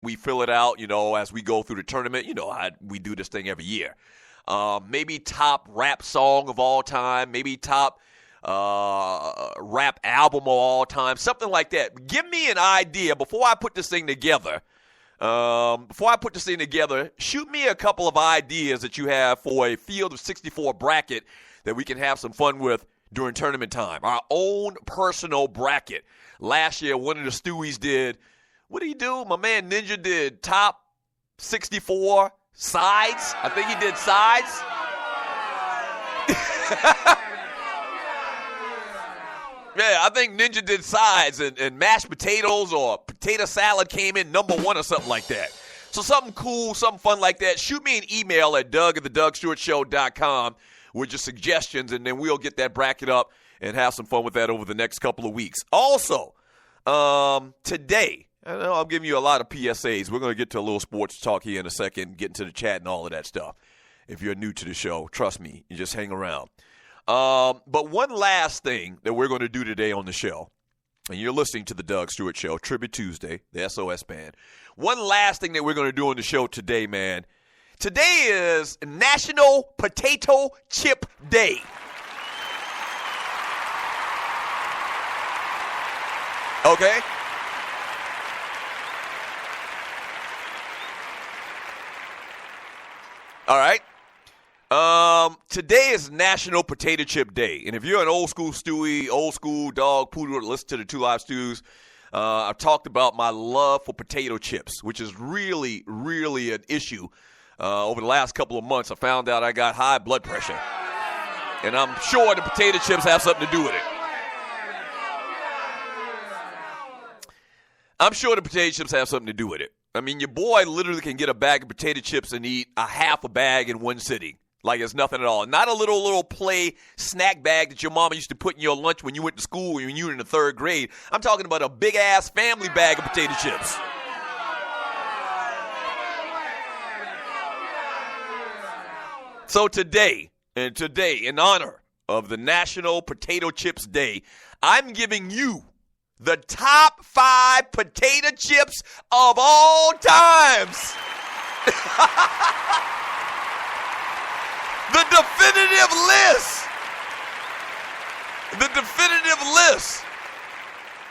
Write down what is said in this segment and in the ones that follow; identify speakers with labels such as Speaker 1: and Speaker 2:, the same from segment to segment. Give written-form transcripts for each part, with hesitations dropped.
Speaker 1: we fill it out, as we go through the tournament. We do this thing every year. Maybe top rap song of all time, maybe top rap album of all time, something like that. Give me an idea before I put this thing together. Shoot me a couple of ideas that you have for a field of 64 bracket that we can have some fun with during tournament time. Our own personal bracket. Last year, one of the Stewies did, what did he do? My man Ninja did top 64 sides. I think he did sides. Yeah, I think Ninja did sides, and mashed potatoes or potato salad came in number 1 or something like that. So something cool, something fun like that. Shoot me an email at doug@thedougstewartshow.com with your suggestions, and then we'll get that bracket up and have some fun with that over the next couple of weeks. Also, today, I know I'm giving you a lot of PSAs. We're going to get to a little sports talk here in a second, get into the chat and all of that stuff. If you're new to the show, trust me, you just hang around. But one last thing that we're going to do today on the show, and you're listening to the Doug Stewart Show, Tribute Tuesday, the S.O.S. band. One last thing that we're going to do on the show today, man. Today is National Potato Chip Day. Okay? All right. Today is National Potato Chip Day. And if you're an old school Stewie, old school dog, poodle, listen to the Two Live Stews, I've talked about my love for potato chips, which is really, really an issue. Over the last couple of months, I found out I got high blood pressure. And I'm sure the potato chips have something to do with it. I mean, your boy literally can get a bag of potato chips and eat a half a bag in one sitting. Like it's nothing at all. Not a little play snack bag that your mama used to put in your lunch when you went to school when you were in the 3rd grade. I'm talking about a big-ass family bag of potato chips. So today, in honor of the National Potato Chips Day, I'm giving you the top 5 potato chips of all times. The definitive list.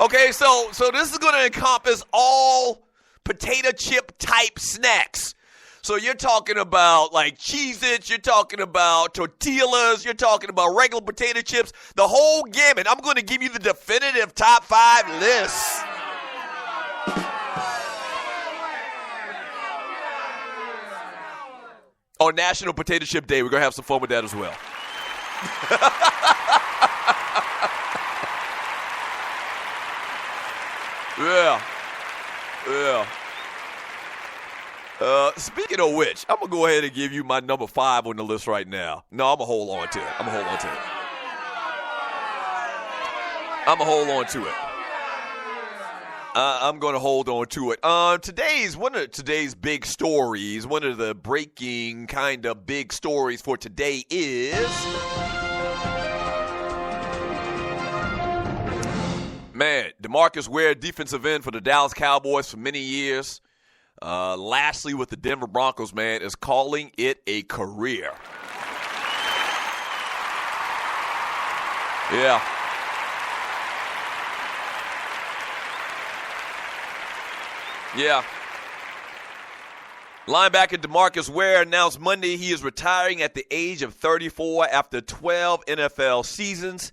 Speaker 1: Okay, so this is going to encompass all potato chip type snacks. So you're talking about like Cheez-Its, you're talking about tortillas, you're talking about regular potato chips, the whole gamut. I'm going to give you the definitive top 5 list. On National Potato Chip Day, we're going to have some fun with that as well. Yeah. Speaking of which, I'm going to go ahead and give you my number 5 on the list right now. No, I'm going to hold on to it. I'm going to hold on to it. One of today's big stories, one of the breaking kind of big stories for today is, man, DeMarcus Ware, defensive end for the Dallas Cowboys for many years. Lastly, with the Denver Broncos, man, is calling it a career. Yeah. Linebacker DeMarcus Ware announced Monday he is retiring at the age of 34 after 12 NFL seasons,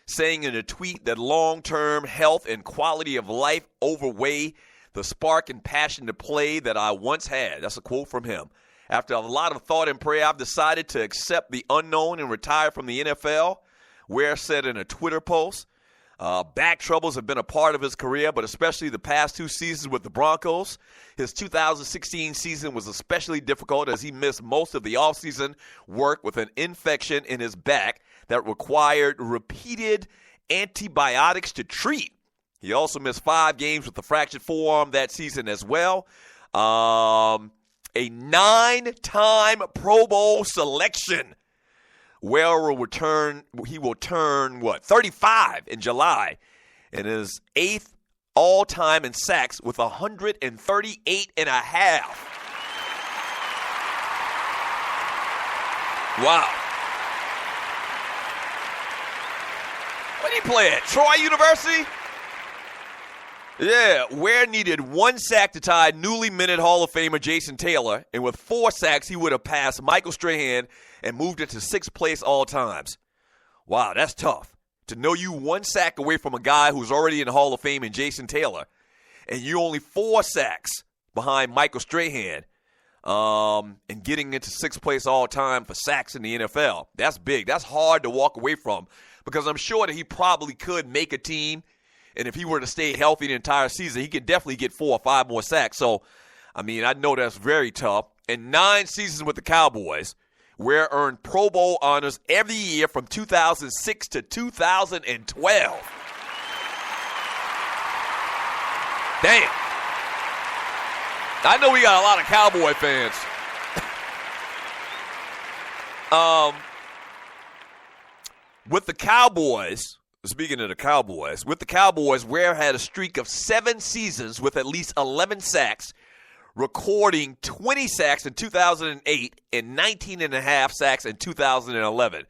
Speaker 1: saying in a tweet that long-term health and quality of life outweigh the spark and passion to play that I once had. That's a quote from him. After a lot of thought and prayer, I've decided to accept the unknown and retire from the NFL, Ware said in a Twitter post. Back troubles have been a part of his career, but especially the past 2 seasons with the Broncos. His 2016 season was especially difficult as he missed most of the offseason work with an infection in his back that required repeated antibiotics to treat. He also missed 5 games with a fractured forearm that season as well. A 9-time Pro Bowl selection. Ware will turn 35 in July, and his 8th all-time in sacks with 138 and a half. Wow. Where did he play at? Troy University? Yeah, Ware needed 1 sack to tie newly minted Hall of Famer Jason Taylor, and with 4 sacks, he would have passed Michael Strahan and moved into 6th place all times. Wow, that's tough. To know you 1 sack away from a guy who's already in the Hall of Fame in Jason Taylor, and you only 4 sacks behind Michael Strahan, and getting into 6th place all time for sacks in the NFL. That's big. That's hard to walk away from, because I'm sure that he probably could make a team. And if he were to stay healthy the entire season, he could definitely get 4 or 5 more sacks. So, I mean, I know that's very tough. In 9 seasons with the Cowboys, Ware earned Pro Bowl honors every year from 2006 to 2012. Damn. I know we got a lot of Cowboy fans. With the Cowboys, speaking of the Cowboys, Ware had a streak of 7 seasons with at least 11 sacks, recording 20 sacks in 2008 and 19 and a half sacks in 2011.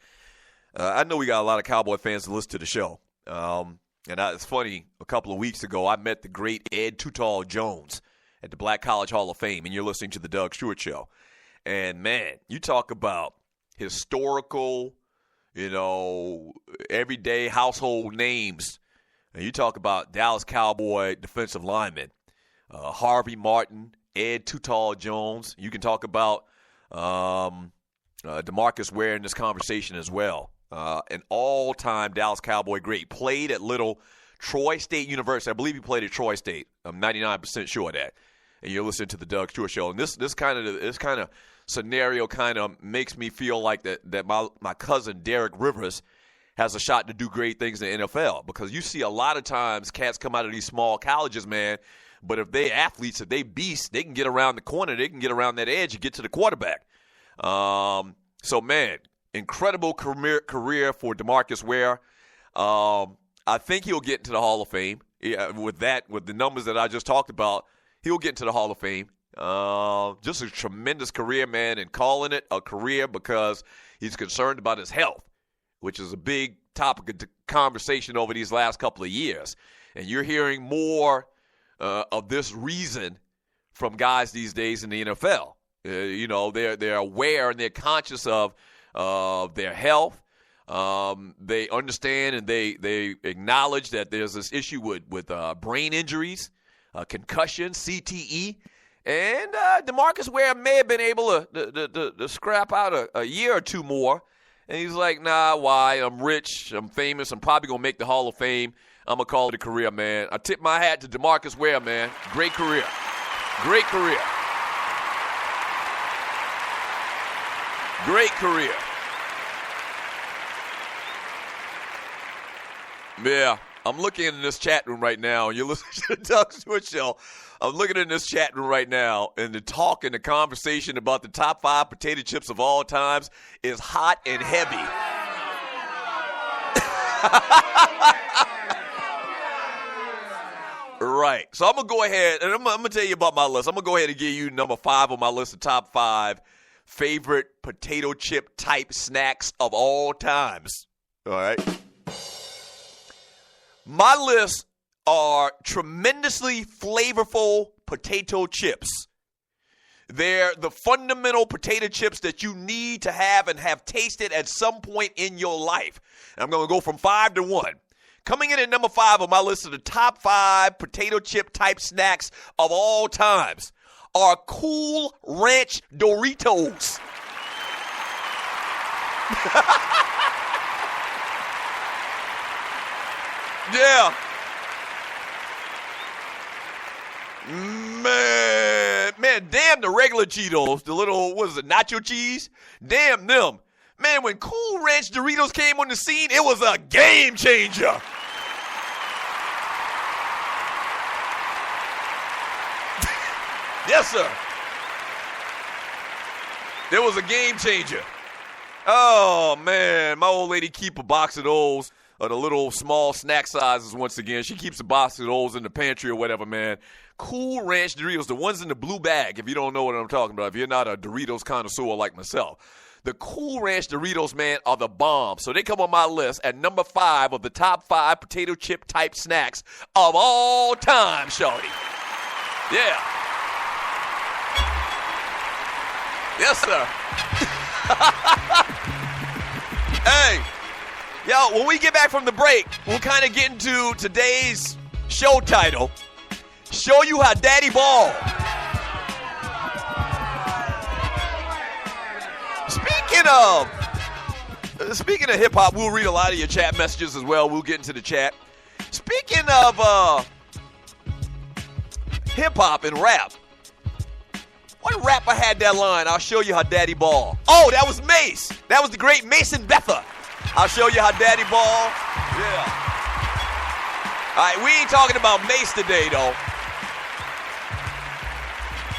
Speaker 1: I know we got a lot of Cowboy fans to listen to the show. It's funny, a couple of weeks ago, I met the great Ed Too Tall Jones at the Black College Hall of Fame, and you're listening to the Doug Stewart Show. And, man, you talk about historical, everyday household names. And you talk about Dallas Cowboy defensive linemen, Harvey Martin, Ed Too Tall Jones. You can talk about DeMarcus Ware in this conversation as well. An all-time Dallas Cowboy great. Played at little Troy State University. I believe he played at Troy State. I'm 99% sure of that. And you're listening to the Doug Stewart Show. And this kind of scenario kind of makes me feel like that my cousin Derek Rivers has a shot to do great things in the NFL, because you see a lot of times cats come out of these small colleges, man, but if they athletes, if they beasts, they can get around the corner, they can get around that edge and get to the quarterback. So, man, incredible career for DeMarcus Ware. I think he'll get into the Hall of Fame. With the numbers that I just talked about, he'll get into the Hall of Fame. Just a tremendous career, man, and calling it a career because he's concerned about his health, which is a big topic of conversation over these last couple of years. And you're hearing more of this reason from guys these days in the NFL. They're aware and they're conscious of their health. They understand and they acknowledge that there's this issue with brain injuries, concussion, CTE. And DeMarcus Ware may have been able to scrap out a year or 2 more. And he's like, nah, why? I'm rich. I'm famous. I'm probably going to make the Hall of Fame. I'm going to call it a career, man. I tip my hat to DeMarcus Ware, man. Great career. Great career. Great career. Yeah, I'm looking in this chat room right now, and you're listening to the Doug Stewart Show. I'm looking in this chat room right now, and the talk and the conversation about the top 5 potato chips of all times is hot and heavy. Right. So I'm going to go ahead, and I'm going to tell you about my list. I'm going to go ahead and give you number 5 on my list of top 5 favorite potato chip type snacks of all times. All right. My list are tremendously flavorful potato chips. They're the fundamental potato chips that you need to have and have tasted at some point in your life. And I'm going to go from 5 to 1. Coming in at number 5 on my list of the top 5 potato chip type snacks of all times are Cool Ranch Doritos. Yeah. Man, damn the regular Cheetos, the little, nacho cheese? Damn them. Man, when Cool Ranch Doritos came on the scene, it was a game changer. Yes, sir. It was a game changer. Oh, man, my old lady keep a box of those of the little small snack sizes once again. She keeps a box of those in the pantry or whatever, man. Cool Ranch Doritos, the ones in the blue bag, if you don't know what I'm talking about, if you're not a Doritos connoisseur like myself. The Cool Ranch Doritos, man, are the bomb. So they come on my list at number 5 of the top 5 potato chip type snacks of all time, shorty. Yeah. Yes, sir. Hey, yo, when we get back from the break, we'll kind of get into today's show title, Show You How Daddy Ball. Speaking of hip-hop, we'll read a lot of your chat messages as well. We'll get into the chat. Speaking of hip-hop and rap, what rapper had that line, I'll show you how daddy ball? Oh, that was Mace. That was the great Mason Betha. I'll show you how daddy ball. Yeah. All right, we ain't talking about Mace today, though.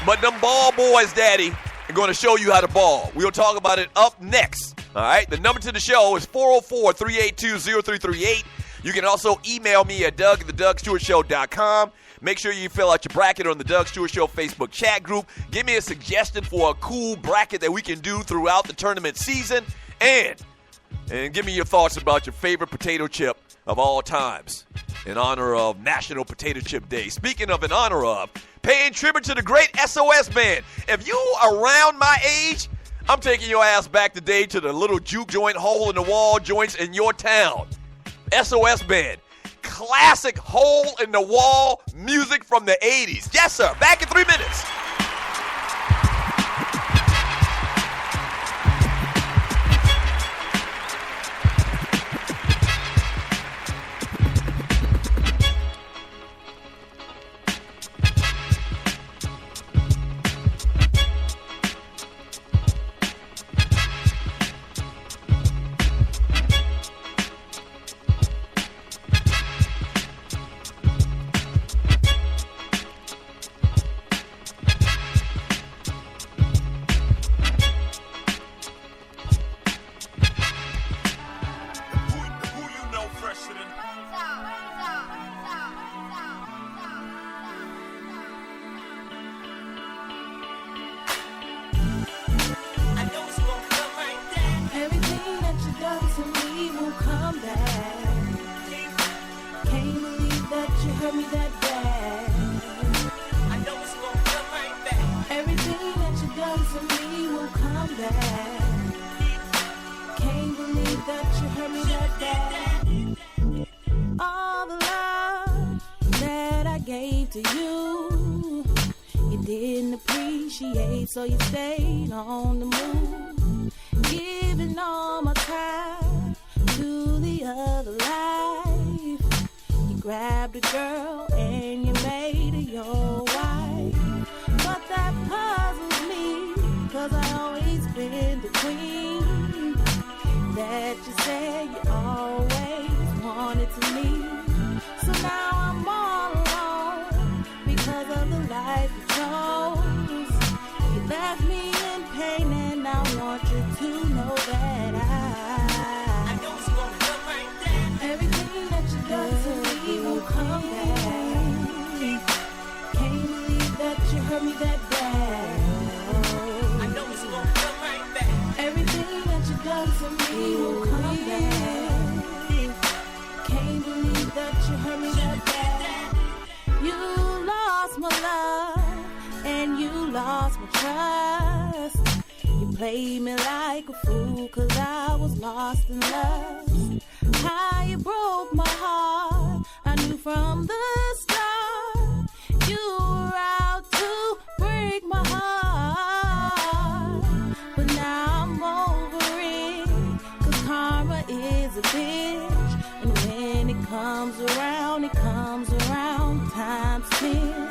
Speaker 1: But them ball boys, daddy, are going to show you how to ball. We'll talk about it up next. All right, the number to the show is 404-382-0338. You can also email me at doug@thedougstewartshow.com. Make sure you fill out your bracket on the Doug Stewart Show Facebook chat group. Give me a suggestion for a cool bracket that we can do throughout the tournament season. And give me your thoughts about your favorite potato chip of all times in honor of National Potato Chip Day. Speaking of in honor of, paying tribute to the great S.O.S. band. If you are around my age, I'm taking your ass back today to the little juke joint, hole-in-the-wall joints in your town. S.O.S. band. Classic hole-in-the-wall music from the 80s. Yes, sir. Back in 3 minutes.
Speaker 2: So you stayed on the move, giving all my time to the other life. You grabbed a girl and you made her your wife. But that puzzles me, 'cause I always been the queen that you said you always wanted to meet. So now I'm all alone because of the life you chose. Left me in pain, and I want you to know that I know it's gonna come like that. Everything that you done to me will come back. Can't believe that you hurt me that bad. I know it's gonna come like that. Everything that you done to me will come back. Can't believe that you hurt me that bad. You lost my love. And you lost my trust. You played me like a fool, 'cause I was lost in love. How you broke my heart, I knew from the start. You were out to break my heart. But now I'm over it, 'cause karma is a bitch. And when it comes around times 10.